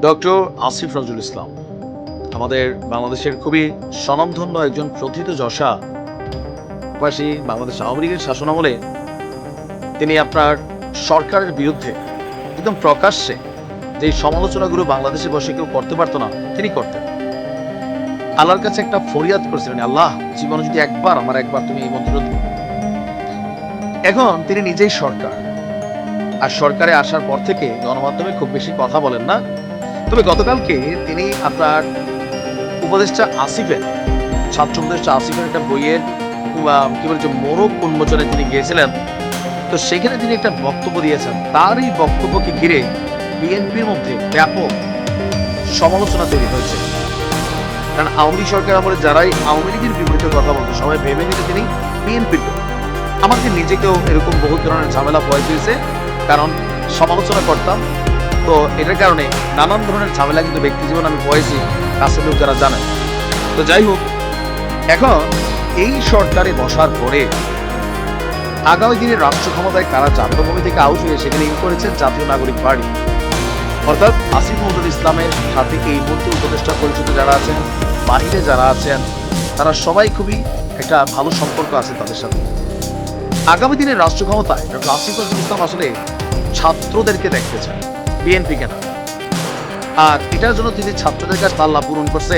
Doctor Asif Nazrul Islam আমাদের বাংলাদেশের খুবই স্বনামধন্য একজন প্রথিতযশা পাশাপাশি বাংলাদেশ আওয়ামী লীগের শাসনামলে তিনি আপনার সরকারের বিরুদ্ধে একদম প্রকাশ্যে যে সমালোচনাগুলো বাংলাদেশে বসে কেউ করতে পারতো না তিনি করতেন। আল্লাহর কাছে একটা ফরিয়াদ করেছিলেন, আল্লাহ জীবনে যদি একবার তুমি এই মন্ত্র। এখন তিনি নিজেই সরকার, আর সরকারে আসার পর থেকে গণমাধ্যমে খুব বেশি কথা বলেন না। তবে গতকালকে তিনি আপনার উপদেষ্টা আসিফের ছাত্র উপদেষ্টা আসিফের একটা বইয়ের কি বলছে মোড়ক উন্মোচনে তিনি গিয়েছিলেন। তো সেখানে তিনি একটা বক্তব্য দিয়েছেন। তার এই বক্তব্যকে ঘিরে বিএনপির মধ্যে ব্যাপক সমালোচনা তৈরি হয়েছে। কারণ আওয়ামী লীগ সরকার আমলে যারাই আওয়ামী লীগের বিপরীতে কথা বলতো সবাই ভেবে নিতে তিনি বিএনপির। আমাকে নিজেকেও এরকম বহু ধরনের ঝামেলা ভয় পেয়েছে, কারণ সমালোচনা করতাম। তো এটার কারণে নানান ধরনের ঝামেলা কিন্তু ব্যক্তি জীবন আমি পয়েছি, কাছের লোক যারা জানেন। তো যাই হোক, এখন এই সরকারে বসার পরে আগামী দিনের রাষ্ট্র ক্ষমতায় কারা যাবে ভূমি থেকে আউট হয়ে সেখানে ইন করেছে জাতীয় নাগরিক পার্টি, অর্থাৎ আসিফ নজরুল ইসলামের সাথে এই মুহূর্তে উপদেষ্টা পরিষদে যারা আছেন, বাহিরে যারা আছেন, তারা সবাই খুবই একটা ভালো সম্পর্ক আছে তাদের সাথে। আগামী দিনের রাষ্ট্র ক্ষমতায় ডক্টর আসিফ নজরুল ইসলাম আসলে ছাত্রদেরকে দেখতে চান, বিএনপিকে না। আর এটার জন্য তিনি ছাত্রদের কাছে পাল্লা পূরণ করছে,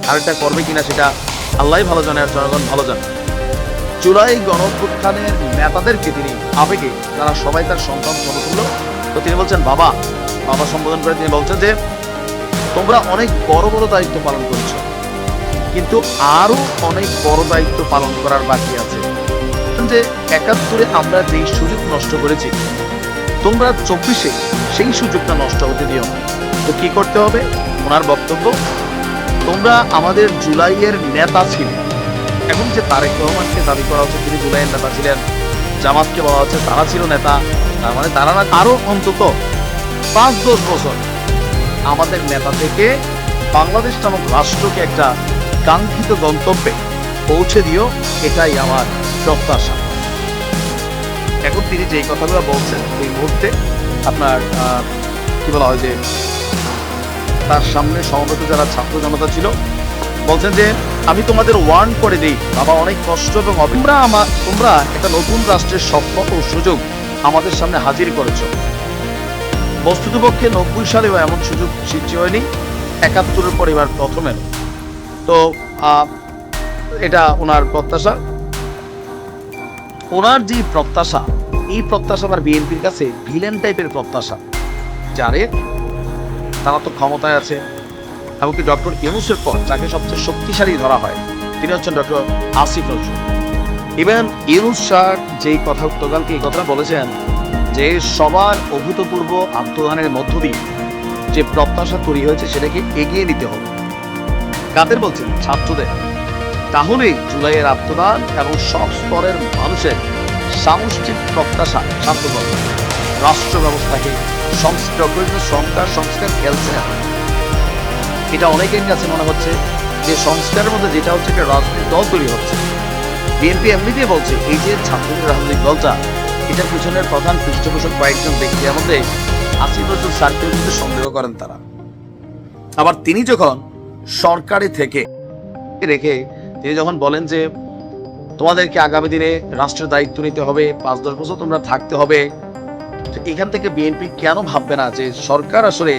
আর এটা করবে কিনা সেটা আল্লাহ ভালো জানে আর জনগণ ভালো জানে। জুলাই গণঅভ্যুত্থানের নেতাদেরকে তিনি আবেগে তারা সবাই তার সন্তান সমতুল্য। তো তিনি বলছেন বাবা সম্বোধন করে তিনি বলছেন যে তোমরা অনেক বড় বড় দায়িত্ব পালন করছো, কিন্তু আরো অনেক বড় দায়িত্ব পালন করার বাকি আছে। যে ৭১ আমরা যেই সুযোগ নষ্ট করেছি, তোমরা ২৪-এ সেই সুযোগটা নষ্ট হতে দিও না। তো কি করতে হবে? ওনার বক্তব্য, তোমরা আমাদের জুলাইয়ের নেতা ছিলেন। এখন যে তারেক রহমানকে দাবি করা হচ্ছে তিনি জুলাইয়ের নেতা ছিলেন, জামাতকে বলা হচ্ছে তারা ছিল নেতা, তার মানে তারা না, আরো অন্তত ৫-১০ বছর আমাদের নেতা থেকে বাংলাদেশ নামক রাষ্ট্রকে একটা কাঙ্ক্ষিত গন্তব্যে পৌঁছে দিও, এটাই আমার প্রত্যাশা। এখন তিনি যেই কথাগুলো বলছেন এই মুহূর্তে আপনার কি বলা হয় যে তার সামনে সমবেত যারা ছাত্র জনতা ছিল বলছেন যে আমি তোমাদের ওয়ার্ন করে দিই বাবা, অনেক কষ্ট এবং তোমরা একটা নতুন রাষ্ট্রের স্বপ্ন ও সুযোগ আমাদের সামনে হাজির করেছো। বস্তুতপক্ষে ৯০ সালেও এমন সুযোগ সৃষ্টি হয়নি, ৭১-এর পর এবার প্রথম এলো। তো এটা ওনার প্রত্যাশা। ওনার যে প্রত্যাশা, এই প্রত্যাশা আবার বিএনপির কাছে ভিলেন টাইপের প্রত্যাশা, যারে তারা তো ক্ষমতায় আছে। এমনকি ডক্টর ইউনূসের পর যাকে সবচেয়ে শক্তিশালী ধরা হয় তিনি হচ্ছেন doctor Asif Nazrul. Even Yunus sir যেই কথা গতকালকে এই কথাটা বলেছেন যে সবার অভূতপূর্ব আত্মদানের মধ্য দিয়ে যে প্রত্যাশা তৈরি হয়েছে সেটাকে এগিয়ে নিতে হবে। কাদের বলছেন? ছাত্রদের। তাহলে জুলাইয়ের আত্মদান এবং সব স্তরের মানুষের সামষ্টিক প্রত্যাশা সার্থক রাষ্ট্র ব্যবস্থাকে সংস্কার খেলছে না। এটা অনেকের কাছে মনে হচ্ছে যে সংস্কারের মধ্যে যেটা হচ্ছে একটা রাজনৈতিক দল তৈরি হচ্ছে। বিএনপি এমনিতেই বলছে এই যে ছাত্রদের রাজনৈতিক দলটা, এটার পিছনের প্রধান পৃষ্ঠপোষক কয়েকজন ব্যক্তির মধ্যে আসিফ নজরুল স্যারকে কিন্তু সন্দেহ করেন তারা। আবার তিনি যখন সরকারে থেকে রেখে তিনি যখন বলেন যে তোমাদেরকে আগামী দিনে রাষ্ট্রের দায়িত্ব নিতে হবে, ৫-১০ বছর তোমরা থাকতে হবে, এখান থেকে বিএনপি কেন ভাববে না যে সরকার আসলে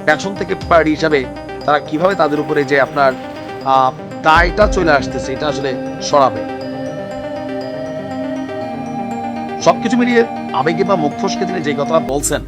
পেছন থেকে পার্টি হিসাবে তারা কিভাবে তাদের উপরে যে আপনার দায়টা চলে আসতেছে এটা আসলে সরাবে। সবকিছু মিলিয়ে আবেগে বা মুখ ফসকে তিনি যে কথা বলছেন